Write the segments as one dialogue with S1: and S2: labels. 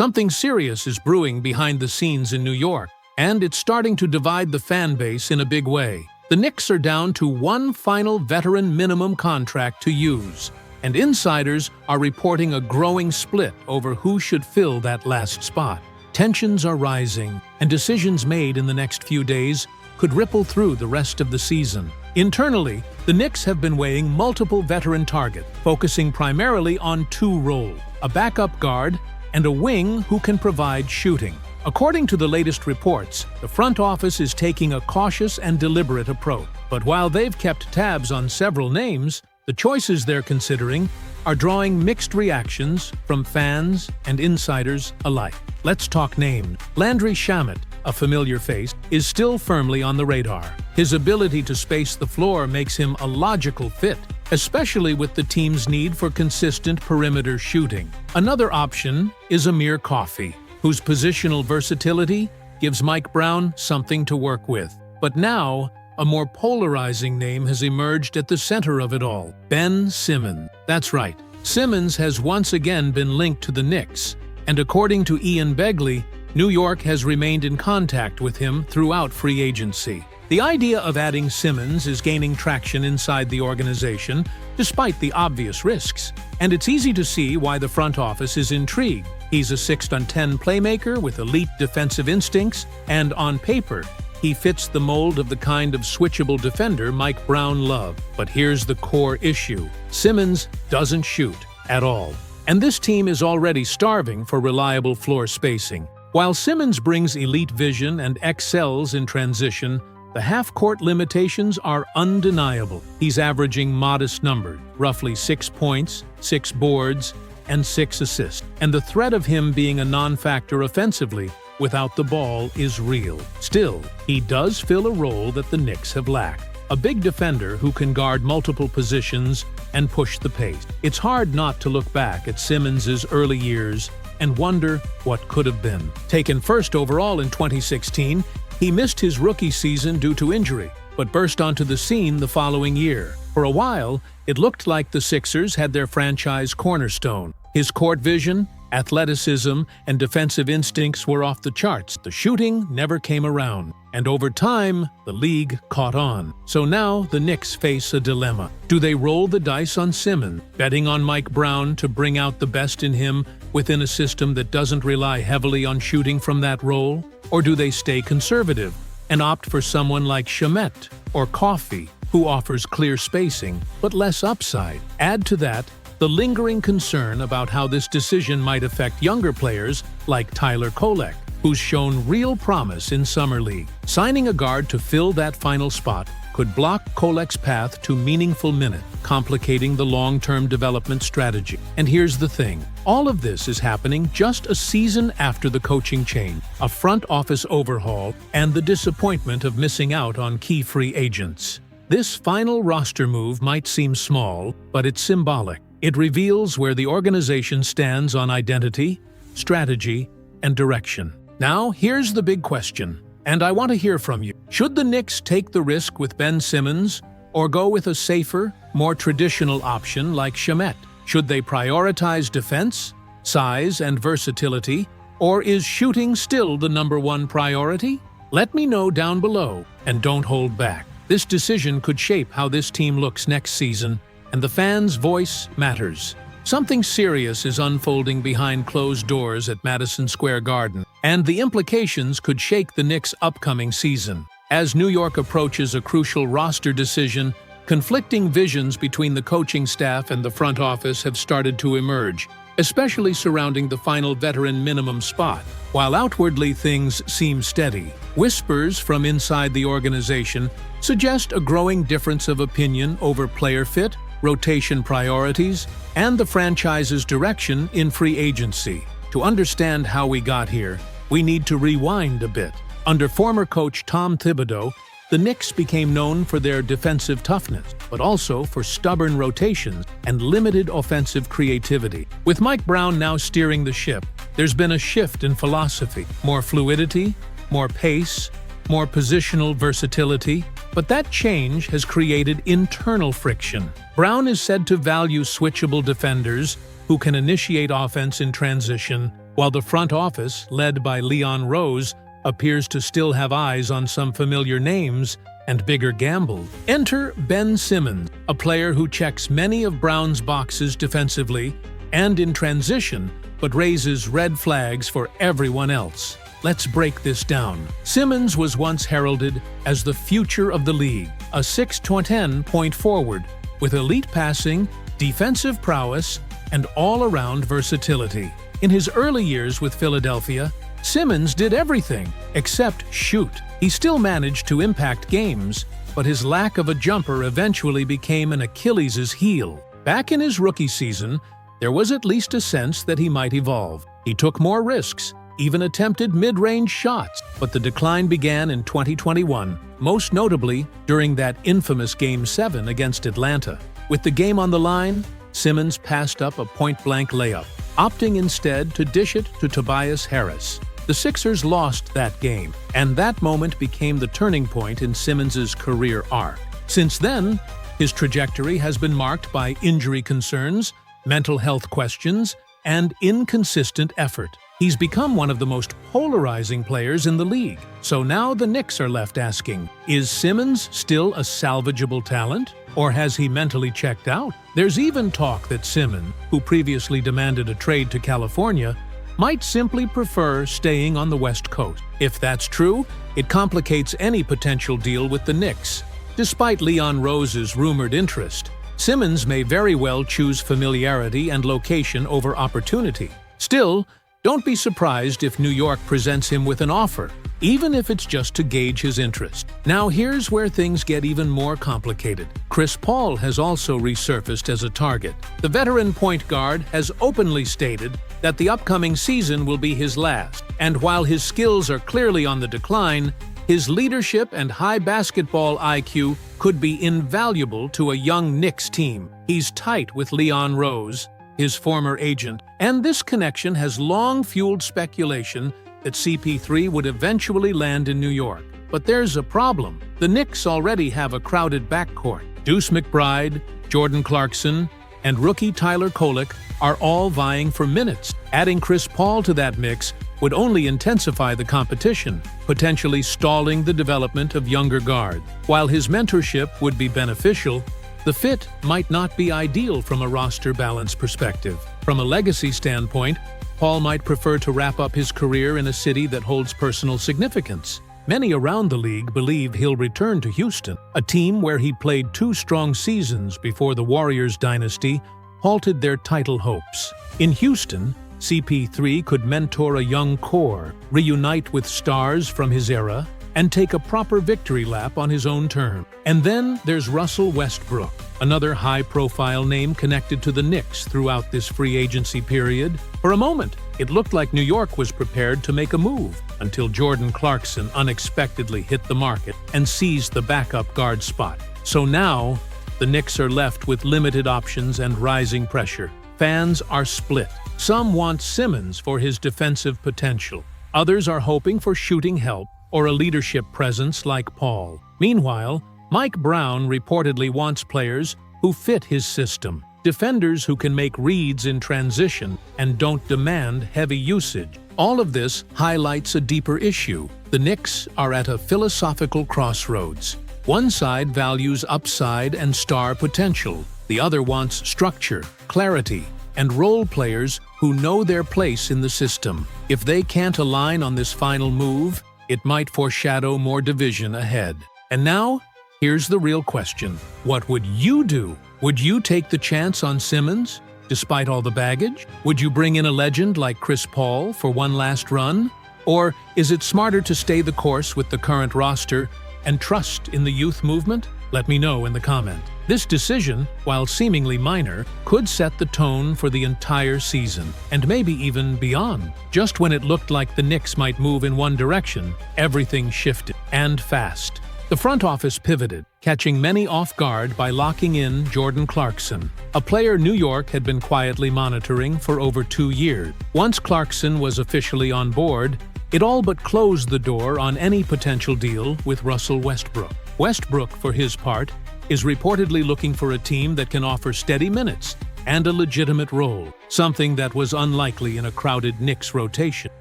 S1: Something serious is brewing behind the scenes in New York, and it's starting to divide the fan base in a big way. The Knicks are down to one final veteran minimum contract to use, and insiders are reporting a growing split over who should fill that last spot. Tensions are rising, and decisions made in the next few days could ripple through the rest of the season. Internally, the Knicks have been weighing multiple veteran targets, focusing primarily on two roles: a backup guard and a wing who can provide shooting. According to the latest reports, the front office is taking a cautious and deliberate approach. But while they've kept tabs on several names, the choices they're considering are drawing mixed reactions from fans and insiders alike. Let's talk names. Landry Shamet, a familiar face, is still firmly on the radar. His ability to space the floor makes him a logical fit, especially with the team's need for consistent perimeter shooting. Another option is Amir Coffey, whose positional versatility gives Mike Brown something to work with. But now, a more polarizing name has emerged at the center of it all: Ben Simmons. That's right, Simmons has once again been linked to the Knicks, and according to Ian Begley, New York has remained in contact with him throughout free agency. The idea of adding Simmons is gaining traction inside the organization, despite the obvious risks, and it's easy to see why the front office is intrigued. He's a 6'10" playmaker with elite defensive instincts, and on paper, he fits the mold of the kind of switchable defender Mike Brown loved. But here's the core issue: Simmons doesn't shoot at all, and this team is already starving for reliable floor spacing. While Simmons brings elite vision and excels in transition, the half-court limitations are undeniable. He's averaging modest numbers, roughly 6 points, 6 boards, and 6 assists. And the threat of him being a non-factor offensively without the ball is real. Still, he does fill a role that the Knicks have lacked: a big defender who can guard multiple positions and push the pace. It's hard not to look back at Simmons' early years and wonder what could have been. Taken first overall in 2016, he missed his rookie season due to injury, but burst onto the scene the following year. For a while, it looked like the Sixers had their franchise cornerstone. His court vision, athleticism, and defensive instincts were off the charts. The shooting never came around, and over time, the league caught on. So now the Knicks face a dilemma. Do they roll the dice on Simmons, betting on Mike Brown to bring out the best in him within a system that doesn't rely heavily on shooting from that role? Or do they stay conservative and opt for someone like Shamet or Coffey, who offers clear spacing but less upside? Add to that the lingering concern about how this decision might affect younger players like Tyler Kolk, who's shown real promise in Summer League. Signing a guard to fill that final spot could block Kolek's path to meaningful minutes, complicating the long-term development strategy. And here's the thing: all of this is happening just a season after the coaching change, a front office overhaul, and the disappointment of missing out on key free agents. This final roster move might seem small, but it's symbolic. It reveals where the organization stands on identity, strategy, and direction. Now, here's the big question, and I want to hear from you. Should the Knicks take the risk with Ben Simmons, or go with a safer, more traditional option like Shamet? Should they prioritize defense, size, and versatility, or is shooting still the #1 priority? Let me know down below, and don't hold back. This decision could shape how this team looks next season, and the fans' voice matters. Something serious is unfolding behind closed doors at Madison Square Garden, and the implications could shake the Knicks' upcoming season. As New York approaches a crucial roster decision, conflicting visions between the coaching staff and the front office have started to emerge, especially surrounding the final veteran minimum spot. While outwardly things seem steady, whispers from inside the organization suggest a growing difference of opinion over player fit, rotation priorities, and the franchise's direction in free agency. To understand how we got here, we need to rewind a bit. Under former coach Tom Thibodeau, the Knicks became known for their defensive toughness, but also for stubborn rotations and limited offensive creativity. With Mike Brown now steering the ship, there's been a shift in philosophy: more fluidity, more pace, more positional versatility. But that change has created internal friction. Brown is said to value switchable defenders who can initiate offense in transition, while the front office, led by Leon Rose, appears to still have eyes on some familiar names and bigger gamble. Enter Ben Simmons, a player who checks many of Brown's boxes defensively and in transition, but raises red flags for everyone else. Let's break this down. Simmons was once heralded as the future of the league, a 6'10" point forward with elite passing, defensive prowess, and all-around versatility. In his early years with Philadelphia, Simmons did everything except shoot. He still managed to impact games, but his lack of a jumper eventually became an Achilles' heel. Back in his rookie season, there was at least a sense that he might evolve. He took more risks, even attempted mid-range shots, but the decline began in 2021, most notably during that infamous Game 7 against Atlanta. With the game on the line, Simmons passed up a point-blank layup, opting instead to dish it to Tobias Harris. The Sixers lost that game, and that moment became the turning point in Simmons' career arc. Since then, his trajectory has been marked by injury concerns, mental health questions, and inconsistent effort. He's become one of the most polarizing players in the league. So now the Knicks are left asking, is Simmons still a salvageable talent, or has he mentally checked out? There's even talk that Simmons, who previously demanded a trade to California, might simply prefer staying on the West Coast. If that's true, it complicates any potential deal with the Knicks. Despite Leon Rose's rumored interest, Simmons may very well choose familiarity and location over opportunity. Still, don't be surprised if New York presents him with an offer, even if it's just to gauge his interest. Now here's where things get even more complicated. Chris Paul has also resurfaced as a target. The veteran point guard has openly stated that the upcoming season will be his last, and while his skills are clearly on the decline, his leadership and high basketball IQ could be invaluable to a young Knicks team. He's tight with Leon Rose, his former agent, and this connection has long fueled speculation that CP3 would eventually land in New York. But there's a problem. The Knicks already have a crowded backcourt. Deuce McBride, Jordan Clarkson, and rookie Tyler Kolk are all vying for minutes. Adding Chris Paul to that mix would only intensify the competition, potentially stalling the development of younger guards. While his mentorship would be beneficial, the fit might not be ideal from a roster balance perspective. From a legacy standpoint, Paul might prefer to wrap up his career in a city that holds personal significance. Many around the league believe he'll return to Houston, a team where he played 2 strong seasons before the Warriors dynasty halted their title hopes. In Houston, CP3 could mentor a young core, reunite with stars from his era, and take a proper victory lap on his own terms. And then there's Russell Westbrook, another high-profile name connected to the Knicks throughout this free agency period. For a moment, it looked like New York was prepared to make a move, until Jordan Clarkson unexpectedly hit the market and seized the backup guard spot. So now, the Knicks are left with limited options and rising pressure. Fans are split. Some want Simmons for his defensive potential. Others are hoping for shooting help or a leadership presence like Paul. Meanwhile, Mike Brown reportedly wants players who fit his system, defenders who can make reads in transition and don't demand heavy usage. All of this highlights a deeper issue. The Knicks are at a philosophical crossroads. One side values upside and star potential. The other wants structure, clarity, and role players who know their place in the system. If they can't align on this final move, it might foreshadow more division ahead. And now, here's the real question. What would you do? Would you take the chance on Simmons, despite all the baggage? Would you bring in a legend like Chris Paul for one last run? Or is it smarter to stay the course with the current roster and trust in the youth movement? Let me know in the comment. This decision, while seemingly minor, could set the tone for the entire season, and maybe even beyond. Just when it looked like the Knicks might move in one direction, everything shifted, and fast. The front office pivoted, catching many off guard by locking in Jordan Clarkson, a player New York had been quietly monitoring for over 2 years. Once Clarkson was officially on board, it all but closed the door on any potential deal with Russell Westbrook. Westbrook, for his part, is reportedly looking for a team that can offer steady minutes, and a legitimate role, something that was unlikely in a crowded Knicks rotation.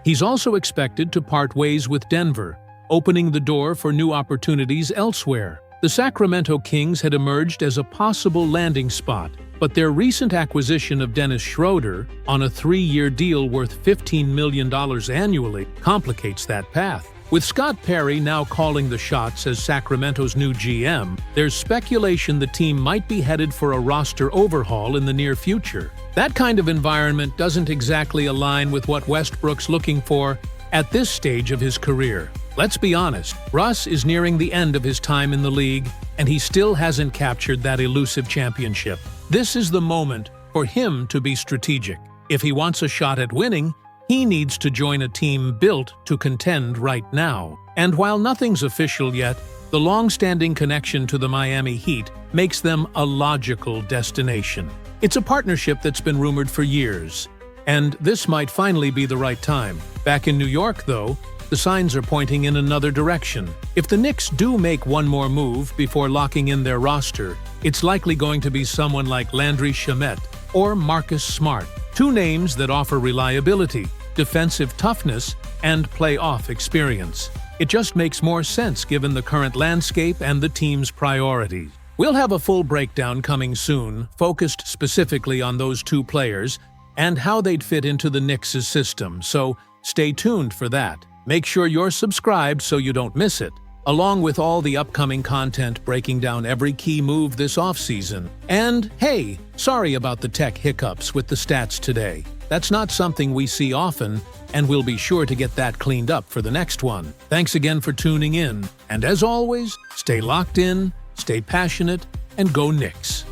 S1: He's also expected to part ways with Denver, opening the door for new opportunities elsewhere. The Sacramento Kings had emerged as a possible landing spot, but their recent acquisition of Dennis Schroeder on a 3-year deal worth $15 million annually complicates that path. With Scott Perry now calling the shots as Sacramento's new GM, there's speculation the team might be headed for a roster overhaul in the near future. That kind of environment doesn't exactly align with what Westbrook's looking for at this stage of his career. Let's be honest, Russ is nearing the end of his time in the league, and he still hasn't captured that elusive championship. This is the moment for him to be strategic. If he wants a shot at winning, he needs to join a team built to contend right now. And while nothing's official yet, the long-standing connection to the Miami Heat makes them a logical destination. It's a partnership that's been rumored for years, and this might finally be the right time. Back in New York, though, the signs are pointing in another direction. If the Knicks do make one more move before locking in their roster, it's likely going to be someone like Landry Shamet or Marcus Smart, two names that offer reliability, defensive toughness, and playoff experience. It just makes more sense given the current landscape and the team's priorities. We'll have a full breakdown coming soon, focused specifically on those two players and how they'd fit into the Knicks' system, so stay tuned for that. Make sure you're subscribed so you don't miss it, along with all the upcoming content breaking down every key move this offseason. And hey, sorry about the tech hiccups with the stats today. That's not something we see often, and we'll be sure to get that cleaned up for the next one. Thanks again for tuning in, and as always, stay locked in, stay passionate, and go Knicks.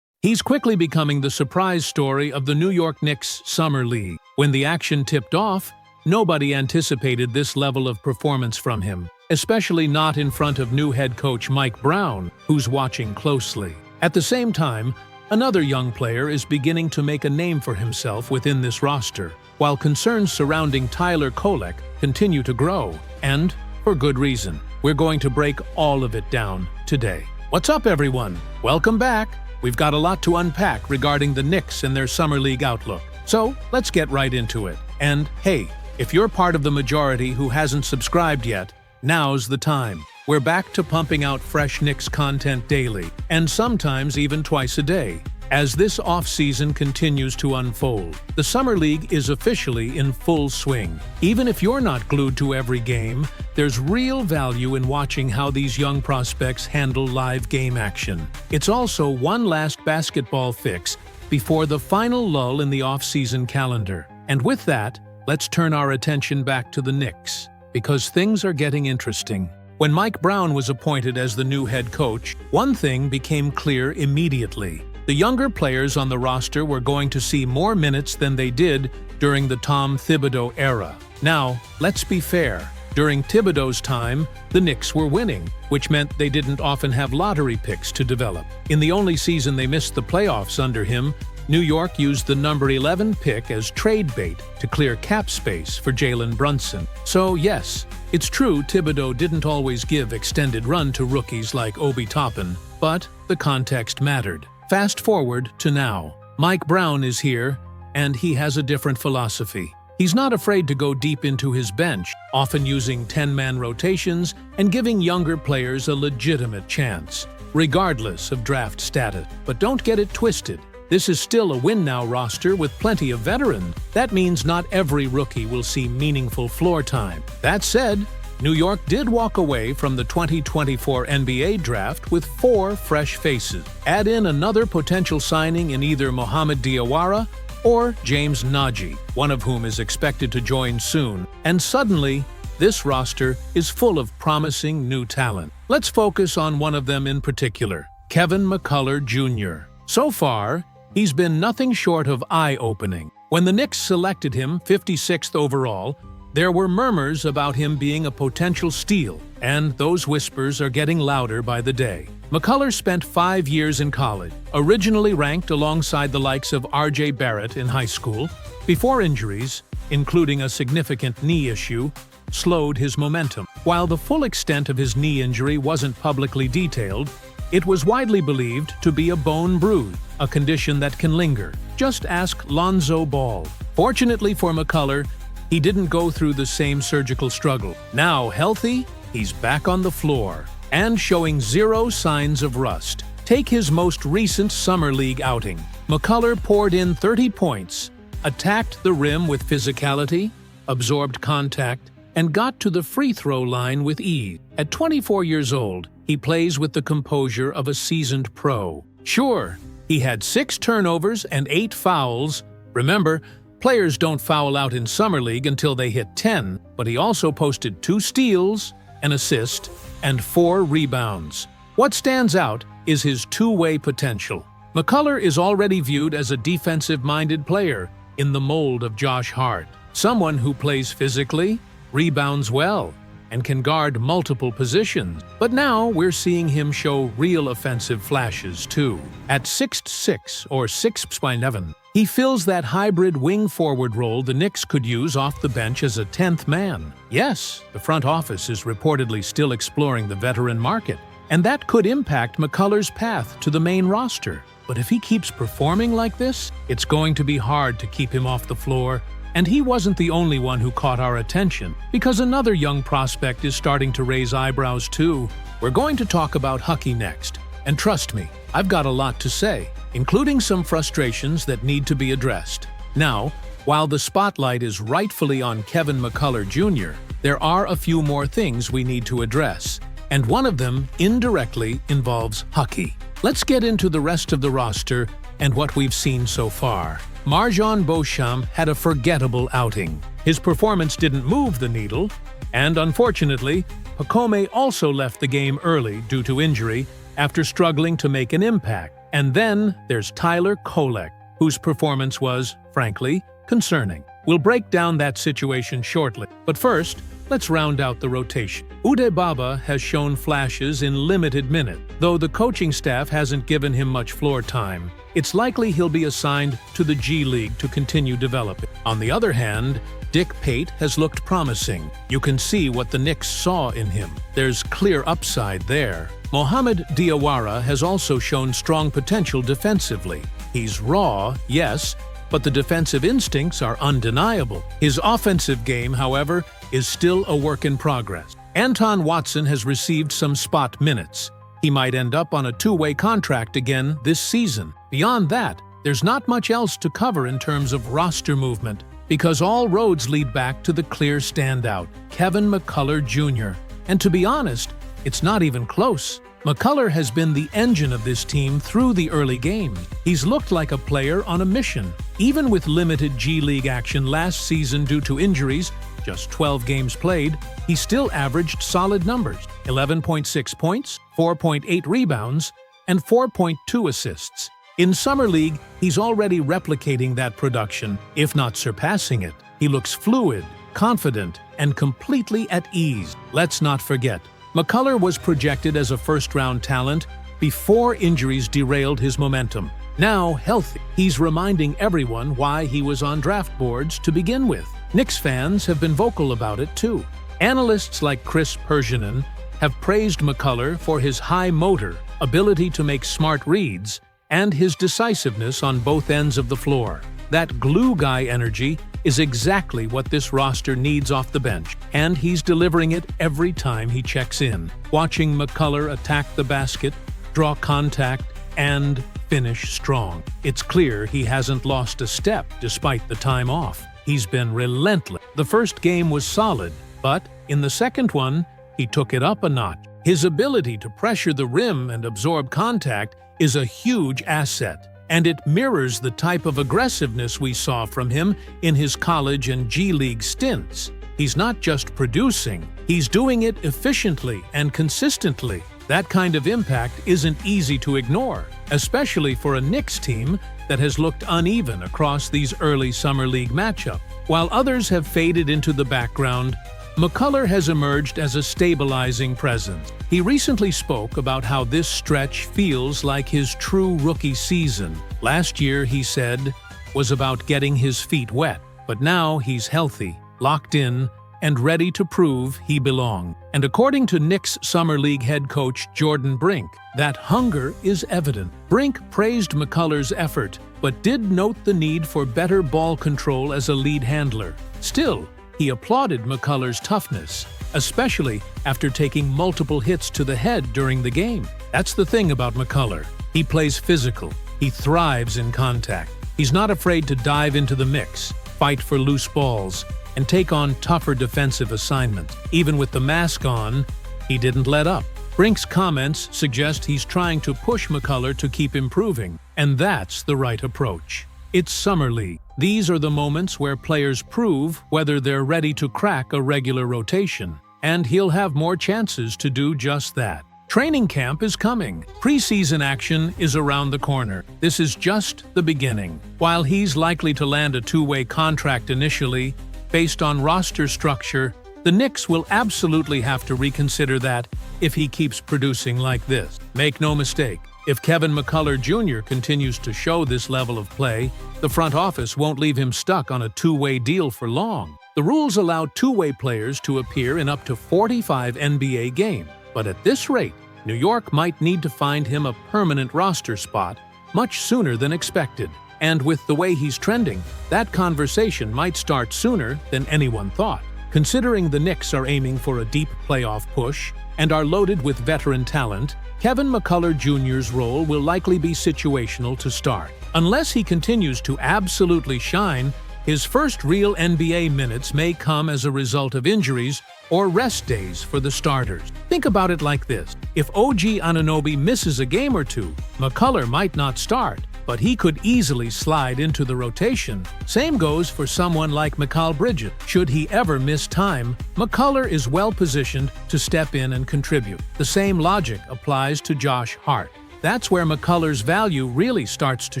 S1: He's quickly becoming the surprise story of the New York Knicks Summer League. When the action tipped off, nobody anticipated this level of performance from him, especially not in front of new head coach Mike Brown, who's watching closely. At the same time, another young player is beginning to make a name for himself within this roster, while concerns surrounding Tyler Kolk continue to grow, and for good reason. We're going to break all of it down today. What's up, everyone? Welcome back. We've got a lot to unpack regarding the Knicks and their Summer League outlook, so let's get right into it. And hey, if you're part of the majority who hasn't subscribed yet, now's the time. We're back to pumping out fresh Knicks content daily, and sometimes even twice a day, as this off-season continues to unfold. The Summer League is officially in full swing. Even if you're not glued to every game, there's real value in watching how these young prospects handle live game action. It's also one last basketball fix before the final lull in the off-season calendar. And with that, let's turn our attention back to the Knicks, because things are getting interesting. When Mike Brown was appointed as the new head coach, one thing became clear immediately. The younger players on the roster were going to see more minutes than they did during the Tom Thibodeau era. Now, let's be fair. During Thibodeau's time, the Knicks were winning, which meant they didn't often have lottery picks to develop. In the only season they missed the playoffs under him, New York used the number 11 pick as trade bait to clear cap space for Jalen Brunson. So yes, it's true Thibodeau didn't always give extended run to rookies like Obi Toppin, but the context mattered. Fast forward to now. Mike Brown is here, and he has a different philosophy. He's not afraid to go deep into his bench, often using 10-man rotations and giving younger players a legitimate chance, regardless of draft status. But don't get it twisted. This is still a win-now roster with plenty of veterans. That means not every rookie will see meaningful floor time. That said, New York did walk away from the 2024 NBA draft with 4 fresh faces. Add in another potential signing in either Mohamed Diawara or James Nagy, one of whom is expected to join soon, and suddenly, this roster is full of promising new talent. Let's focus on one of them in particular, Kevin McCullough Jr. So far, he's been nothing short of eye-opening. When the Knicks selected him 56th overall, there were murmurs about him being a potential steal, and those whispers are getting louder by the day. McCullough spent 5 years in college, originally ranked alongside the likes of R.J. Barrett in high school, before injuries, including a significant knee issue, slowed his momentum. While the full extent of his knee injury wasn't publicly detailed, It was widely believed to be a bone bruise, a condition that can linger. Just ask Lonzo Ball. Fortunately for McCullough, he didn't go through the same surgical struggle. Now healthy, he's back on the floor and showing zero signs of rust. Take his most recent Summer League outing. McCullough poured in 30 points, attacked the rim with physicality, absorbed contact, and got to the free throw line with ease. At 24 years old, he plays with the composure of a seasoned pro. Sure, he had 6 turnovers and 8 fouls. Remember, players don't foul out in Summer League until they hit 10, but he also posted 2 steals, an assist, and 4 rebounds. What stands out is his two-way potential. McCullough is already viewed as a defensive-minded player in the mold of Josh Hart, someone who plays physically, rebounds well, and can guard multiple positions. But now we're seeing him show real offensive flashes too. At 6'6" or 6'11", he fills that hybrid wing-forward role the Knicks could use off the bench as a 10th man. Yes, the front office is reportedly still exploring the veteran market, and that could impact McCullough's path to the main roster. But if he keeps performing like this, it's going to be hard to keep him off the floor. And he wasn't the only one who caught our attention, because another young prospect is starting to raise eyebrows too. We're going to talk about Hucky next. And trust me, I've got a lot to say, including some frustrations that need to be addressed. Now, while the spotlight is rightfully on Kevin McCullough Jr., there are a few more things we need to address, and one of them indirectly involves Hucky. Let's get into the rest of the roster and what we've seen so far. MarJon Beauchamp had a forgettable outing. His performance didn't move the needle, and unfortunately, Pacome also left the game early due to injury after struggling to make an impact. And then there's Tyler Kolk, whose performance was, frankly, concerning. We'll break down that situation shortly, but first, let's round out the rotation. Ude Baba has shown flashes in limited minutes. Though the coaching staff hasn't given him much floor time, it's likely he'll be assigned to the G League to continue developing. On the other hand, Dick Pate has looked promising. You can see what the Knicks saw in him. There's clear upside there. Mohamed Diawara has also shown strong potential defensively. He's raw, yes, but the defensive instincts are undeniable. His offensive game, however, is still a work in progress. Anton Watson has received some spot minutes. He might end up on a two-way contract again this season. Beyond that, there's not much else to cover in terms of roster movement, because all roads lead back to the clear standout, Kevin McCullough Jr. And to be honest, it's not even close. McCullough has been the engine of this team through the early games. He's looked like a player on a mission. Even with limited G League action last season due to injuries, just 12 games played, he still averaged solid numbers: 11.6 points, 4.8 rebounds, and 4.2 assists. In Summer League, he's already replicating that production, if not surpassing it. He looks fluid, confident, and completely at ease. Let's not forget, McCullough was projected as a first-round talent before injuries derailed his momentum. Now healthy, he's reminding everyone why he was on draft boards to begin with. Knicks fans have been vocal about it too. Analysts like Chris Persianen have praised McCullough for his high motor, ability to make smart reads, and his decisiveness on both ends of the floor. That glue guy energy is exactly what this roster needs off the bench, and he's delivering it every time he checks in. Watching McCullough attack the basket, draw contact, and finish strong. It's clear he hasn't lost a step despite the time off. He's been relentless. The first game was solid, but in the second one, he took it up a notch. His ability to pressure the rim and absorb contact is a huge asset, and it mirrors the type of aggressiveness we saw from him in his college and G League stints. He's not just producing, he's doing it efficiently and consistently. That kind of impact isn't easy to ignore, especially for a Knicks team that has looked uneven across these early Summer League matchups. While others have faded into the background, McCullough has emerged as a stabilizing presence. He recently spoke about how this stretch feels like his true rookie season. Last year, he said, was about getting his feet wet, but now he's healthy, locked in, and ready to prove he belonged. And according to Knicks Summer League head coach Jordan Brink, that hunger is evident. Brink praised McCullough's effort, but did note the need for better ball control as a lead handler. Still, he applauded McCullough's toughness, especially after taking multiple hits to the head during the game. That's the thing about McCullough. He plays physical. He thrives in contact. He's not afraid to dive into the mix, fight for loose balls, and take on tougher defensive assignments. Even with the mask on, he didn't let up. Brink's comments suggest he's trying to push McCullough to keep improving, and that's the right approach. It's Summer League. These are the moments where players prove whether they're ready to crack a regular rotation, and he'll have more chances to do just that. Training camp is coming. Preseason action is around the corner. This is just the beginning. While he's likely to land a two-way contract initially, based on roster structure, the Knicks will absolutely have to reconsider that if he keeps producing like this. Make no mistake, if Kevin McCullough Jr. continues to show this level of play, the front office won't leave him stuck on a two-way deal for long. The rules allow two-way players to appear in up to 45 NBA games. But at this rate, New York might need to find him a permanent roster spot much sooner than expected. And with the way he's trending, that conversation might start sooner than anyone thought. Considering the Knicks are aiming for a deep playoff push and are loaded with veteran talent, Kevin McCullough Jr.'s role will likely be situational to start. Unless he continues to absolutely shine, his first real NBA minutes may come as a result of injuries or rest days for the starters. Think about it like this. If OG Anunoby misses a game or two, McCullough might not start, but he could easily slide into the rotation. Same goes for someone like Mikal Bridges. Should he ever miss time, McCullough is well positioned to step in and contribute. The same logic applies to Josh Hart. That's where McCullough's value really starts to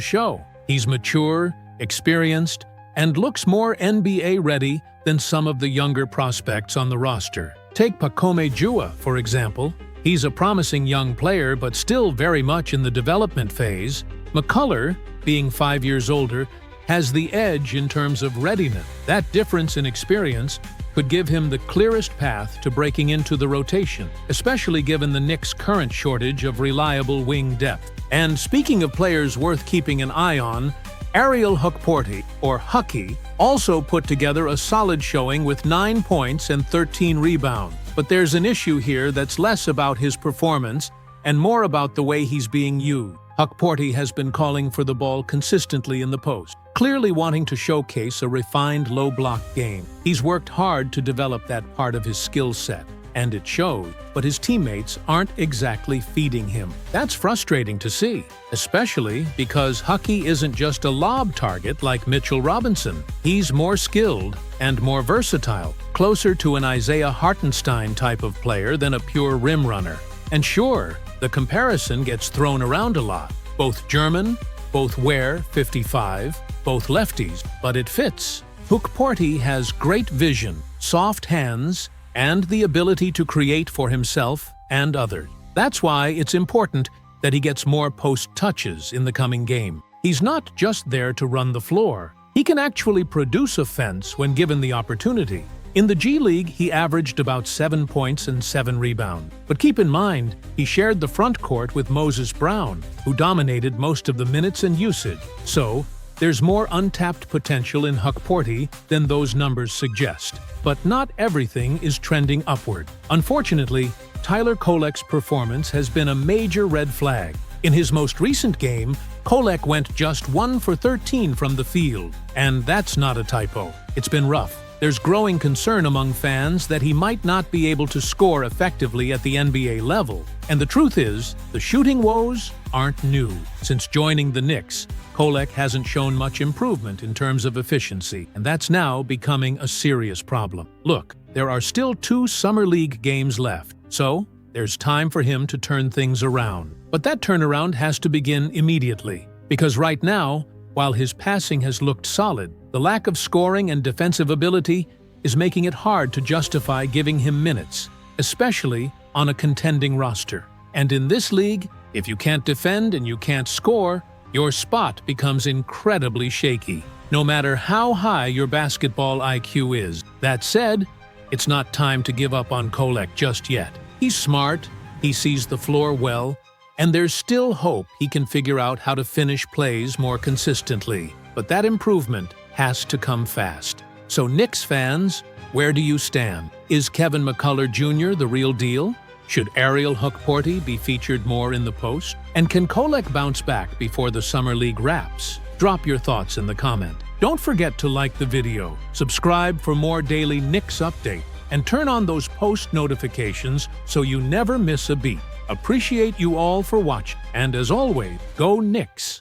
S1: show. He's mature, experienced, and looks more NBA ready than some of the younger prospects on the roster. Take Pakome Jua, for example. He's a promising young player but still very much in the development phase. McCullough, being 5 years older, has the edge in terms of readiness. That difference in experience could give him the clearest path to breaking into the rotation, especially given the Knicks' current shortage of reliable wing depth. And speaking of players worth keeping an eye on, Ariel Hukporti, or Hucky, also put together a solid showing with 9 points and 13 rebounds. But there's an issue here that's less about his performance and more about the way he's being used. Hukporti has been calling for the ball consistently in the post, clearly wanting to showcase a refined low-block game. He's worked hard to develop that part of his skill set, and it shows, but his teammates aren't exactly feeding him. That's frustrating to see, especially because Hucky isn't just a lob target like Mitchell Robinson. He's more skilled and more versatile, closer to an Isaiah Hartenstein type of player than a pure rim runner. And sure, the comparison gets thrown around a lot. Both German, both wear 55, both lefties, but it fits. Hukporti has great vision, soft hands, and the ability to create for himself and others. That's why it's important that he gets more post touches in the coming game. He's not just there to run the floor. He can actually produce offense when given the opportunity. In the G League, he averaged about 7 points and 7 rebounds. But keep in mind, he shared the front court with Moses Brown, who dominated most of the minutes and usage. So, there's more untapped potential in Hukporti than those numbers suggest. But not everything is trending upward. Unfortunately, Tyler Kolk's performance has been a major red flag. In his most recent game, Kolk went just 1 for 13 from the field. And that's not a typo. It's been rough. There's growing concern among fans that he might not be able to score effectively at the NBA level. And the truth is, the shooting woes aren't new. Since joining the Knicks, Kolk hasn't shown much improvement in terms of efficiency, and that's now becoming a serious problem. Look, there are still 2 Summer League games left, so there's time for him to turn things around. But that turnaround has to begin immediately, because right now, while his passing has looked solid, the lack of scoring and defensive ability is making it hard to justify giving him minutes, especially on a contending roster. And in this league, if you can't defend and you can't score, your spot becomes incredibly shaky, no matter how high your basketball IQ is. That said, It's not time to give up on Kolk just yet. He's smart, he sees the floor well, and there's still hope he can figure out how to finish plays more consistently. But that improvement has to come fast. So Knicks fans, where do you stand? Is Kevin McCullough Jr. the real deal? Should Ariel Hookporty be featured more in the post? And can Kolk bounce back before the Summer League wraps? Drop your thoughts in the comment. Don't forget to like the video, subscribe for more daily Knicks update, and turn on those post notifications so you never miss a beat. Appreciate you all for watching, and as always, go Knicks!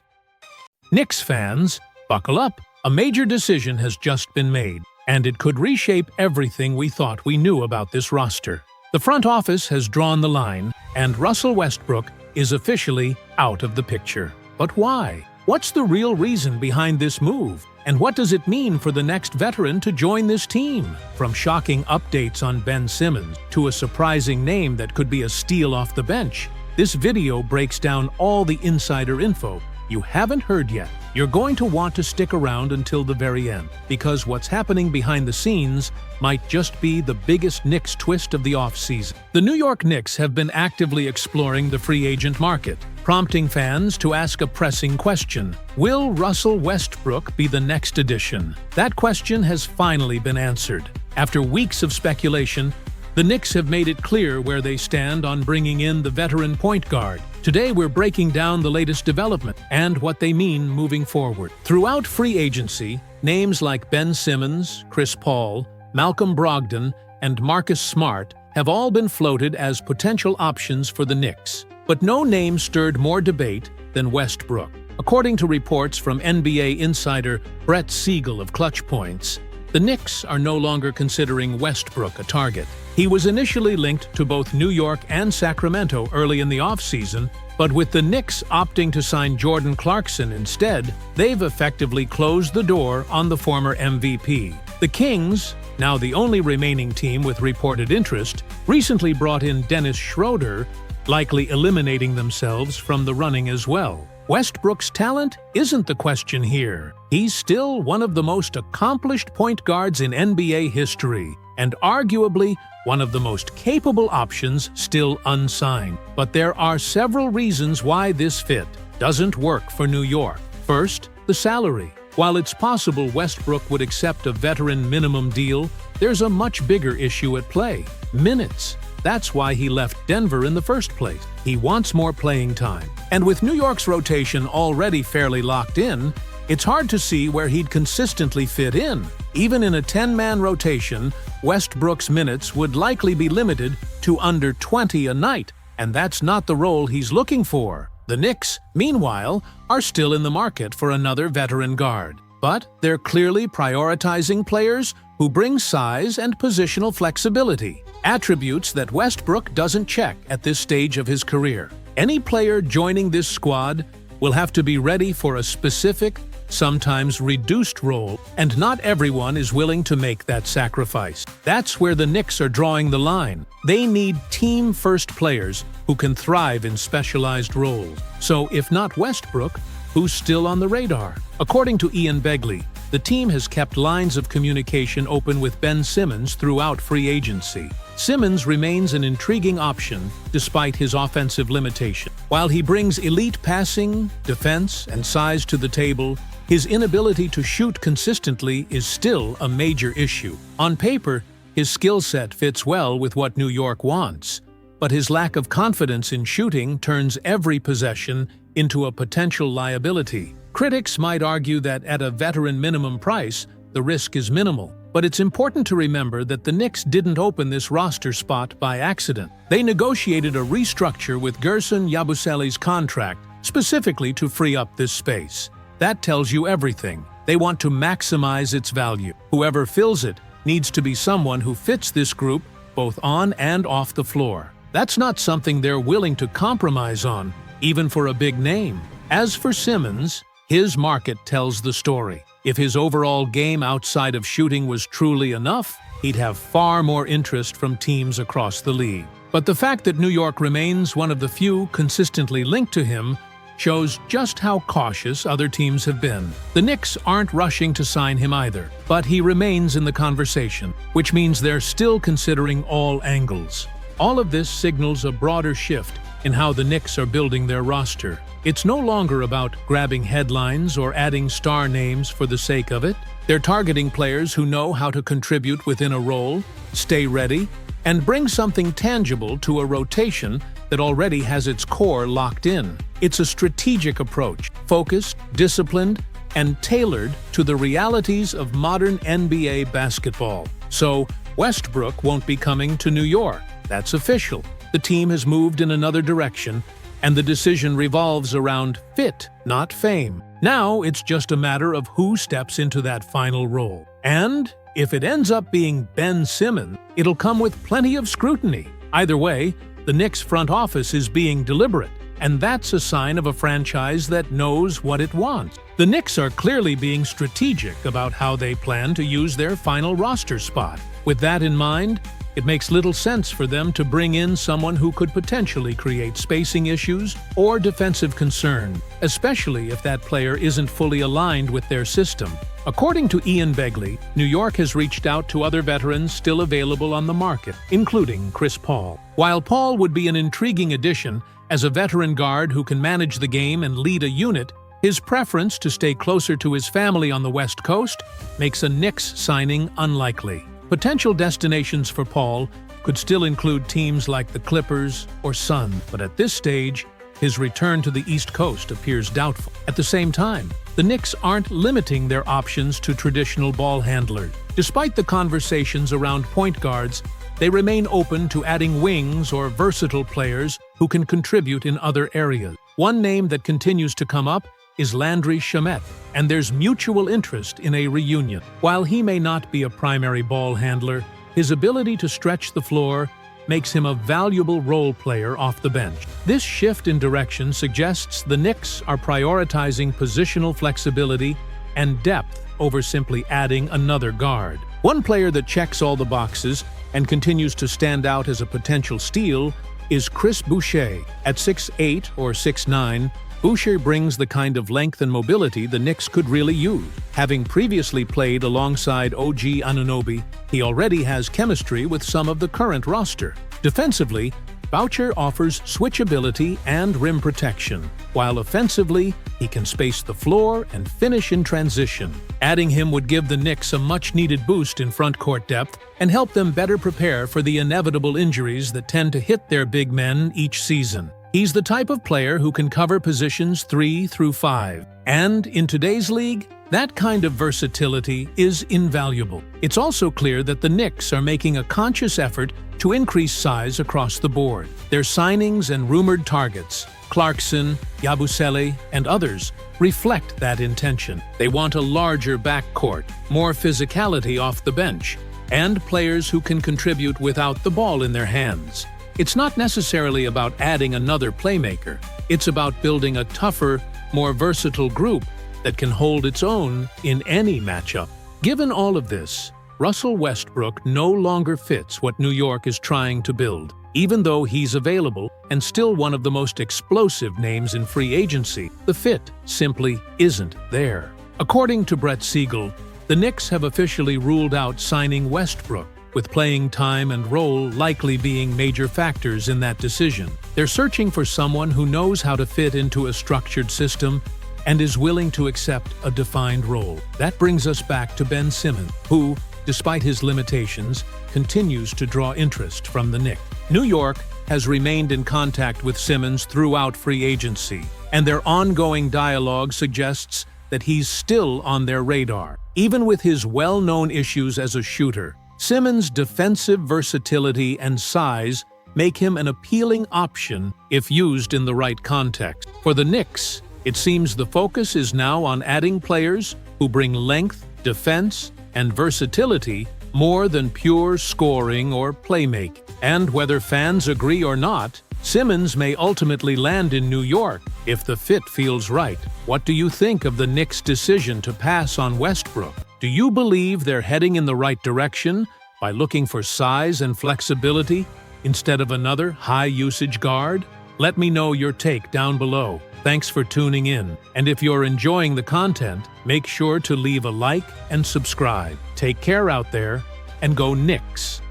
S1: Knicks fans, buckle up! A major decision has just been made, and it could reshape everything we thought we knew about this roster. The front office has drawn the line, and Russell Westbrook is officially out of the picture. But why? What's the real reason behind this move? And what does it mean for the next veteran to join this team? From shocking updates on Ben Simmons to a surprising name that could be a steal off the bench, this video breaks down all the insider info you haven't heard yet. You're going to want to stick around until the very end, because what's happening behind the scenes might just be the biggest Knicks twist of the offseason. The New York Knicks have been actively exploring the free agent market, prompting fans to ask a pressing question: will Russell Westbrook be the next addition? That question has finally been answered. After weeks of speculation, the Knicks have made it clear where they stand on bringing in the veteran point guard. Today we're breaking down the latest development and what they mean moving forward. Throughout free agency, names like Ben Simmons, Chris Paul, Malcolm Brogdon, and Marcus Smart have all been floated as potential options for the Knicks. But no name stirred more debate than Westbrook. According to reports from NBA insider Brett Siegel of Clutch Points, the Knicks are no longer considering Westbrook a target. He was initially linked to both New York and Sacramento early in the offseason, but with the Knicks opting to sign Jordan Clarkson instead, they've effectively closed the door on the former MVP. The Kings, now the only remaining team with reported interest, recently brought in Dennis Schroeder, likely eliminating themselves from the running as well. Westbrook's talent isn't the question here. He's still one of the most accomplished point guards in NBA history, and arguably one of the most capable options still unsigned. But there are several reasons why this fit doesn't work for New York. First, the salary. While it's possible Westbrook would accept a veteran minimum deal, there's a much bigger issue at play: minutes. That's why he left Denver in the first place. He wants more playing time. And with New York's rotation already fairly locked in, it's hard to see where he'd consistently fit in. Even in a 10-man rotation, Westbrook's minutes would likely be limited to under 20 a night, and that's not the role he's looking for. The Knicks, meanwhile, are still in the market for another veteran guard. But they're clearly prioritizing players who bring size and positional flexibility, attributes that Westbrook doesn't check at this stage of his career. Any player joining this squad will have to be ready for a specific, sometimes reduced role, and not everyone is willing to make that sacrifice. That's where the Knicks are drawing the line. They need team-first players who can thrive in specialized roles. So if not Westbrook, who's still on the radar? According to Ian Begley, the team has kept lines of communication open with Ben Simmons throughout free agency. Simmons remains an intriguing option despite his offensive limitation. While he brings elite passing, defense, and size to the table, his inability to shoot consistently is still a major issue. On paper, his skill set fits well with what New York wants, but his lack of confidence in shooting turns every possession into a potential liability. Critics might argue that at a veteran minimum price, the risk is minimal. But it's important to remember that the Knicks didn't open this roster spot by accident. They negotiated a restructure with Gerson Yabusele's contract specifically to free up this space. That tells you everything. They want to maximize its value. Whoever fills it needs to be someone who fits this group both on and off the floor. That's not something they're willing to compromise on, even for a big name. As for Simmons, his market tells the story. If his overall game outside of shooting was truly enough, he'd have far more interest from teams across the league. But the fact that New York remains one of the few consistently linked to him shows just how cautious other teams have been. The Knicks aren't rushing to sign him either, but he remains in the conversation, which means they're still considering all angles. All of this signals a broader shift in how the Knicks are building their roster. It's no longer about grabbing headlines or adding star names for the sake of it. They're targeting players who know how to contribute within a role, stay ready, and bring something tangible to a rotation that already has its core locked in. It's a strategic approach, focused, disciplined, and tailored to the realities of modern NBA basketball. So, Westbrook won't be coming to New York. That's official. The team has moved in another direction, and the decision revolves around fit, not fame. Now it's just a matter of who steps into that final role. And if it ends up being Ben Simmons, it'll come with plenty of scrutiny. Either way, the Knicks front office is being deliberate, and that's a sign of a franchise that knows what it wants. The Knicks are clearly being strategic about how they plan to use their final roster spot. With that in mind, it makes little sense for them to bring in someone who could potentially create spacing issues or defensive concern, especially if that player isn't fully aligned with their system. According to Ian Begley, New York has reached out to other veterans still available on the market, including Chris Paul. While Paul would be an intriguing addition as a veteran guard who can manage the game and lead a unit, his preference to stay closer to his family on the West Coast makes a Knicks signing unlikely. Potential destinations for Paul could still include teams like the Clippers or Suns, but at this stage, his return to the East Coast appears doubtful. At the same time, the Knicks aren't limiting their options to traditional ball handlers. Despite the conversations around point guards, they remain open to adding wings or versatile players who can contribute in other areas. One name that continues to come up is Landry Shamet, and there's mutual interest in a reunion. While he may not be a primary ball handler, his ability to stretch the floor makes him a valuable role player off the bench. This shift in direction suggests the Knicks are prioritizing positional flexibility and depth over simply adding another guard. One player that checks all the boxes and continues to stand out as a potential steal is Chris Boucher. At 6'8" or 6'9", Boucher brings the kind of length and mobility the Knicks could really use. Having previously played alongside OG Anunoby, he already has chemistry with some of the current roster. Defensively, Boucher offers switchability and rim protection, while offensively, he can space the floor and finish in transition. Adding him would give the Knicks a much-needed boost in front-court depth and help them better prepare for the inevitable injuries that tend to hit their big men each season. He's the type of player who can cover positions 3 through 5. And in today's league, that kind of versatility is invaluable. It's also clear that the Knicks are making a conscious effort to increase size across the board. Their signings and rumored targets, Clarkson, Yabusele, and others, reflect that intention. They want a larger backcourt, more physicality off the bench, and players who can contribute without the ball in their hands. It's not necessarily about adding another playmaker. It's about building a tougher, more versatile group that can hold its own in any matchup. Given all of this, Russell Westbrook no longer fits what New York is trying to build. Even though he's available and still one of the most explosive names in free agency, the fit simply isn't there. According to Brett Siegel, the Knicks have officially ruled out signing Westbrook, with playing time and role likely being major factors in that decision. They're searching for someone who knows how to fit into a structured system and is willing to accept a defined role. That brings us back to Ben Simmons, who, despite his limitations, continues to draw interest from the Knicks. New York has remained in contact with Simmons throughout free agency, and their ongoing dialogue suggests that he's still on their radar. Even with his well-known issues as a shooter, Simmons' defensive versatility and size make him an appealing option if used in the right context. For the Knicks, it seems the focus is now on adding players who bring length, defense, and versatility more than pure scoring or playmaking. And whether fans agree or not, Simmons may ultimately land in New York if the fit feels right. What do you think of the Knicks' decision to pass on Westbrook? Do you believe they're heading in the right direction by looking for size and flexibility instead of another high-usage guard? Let me know your take down below. Thanks for tuning in, and if you're enjoying the content, make sure to leave a like and subscribe. Take care out there, and go Knicks!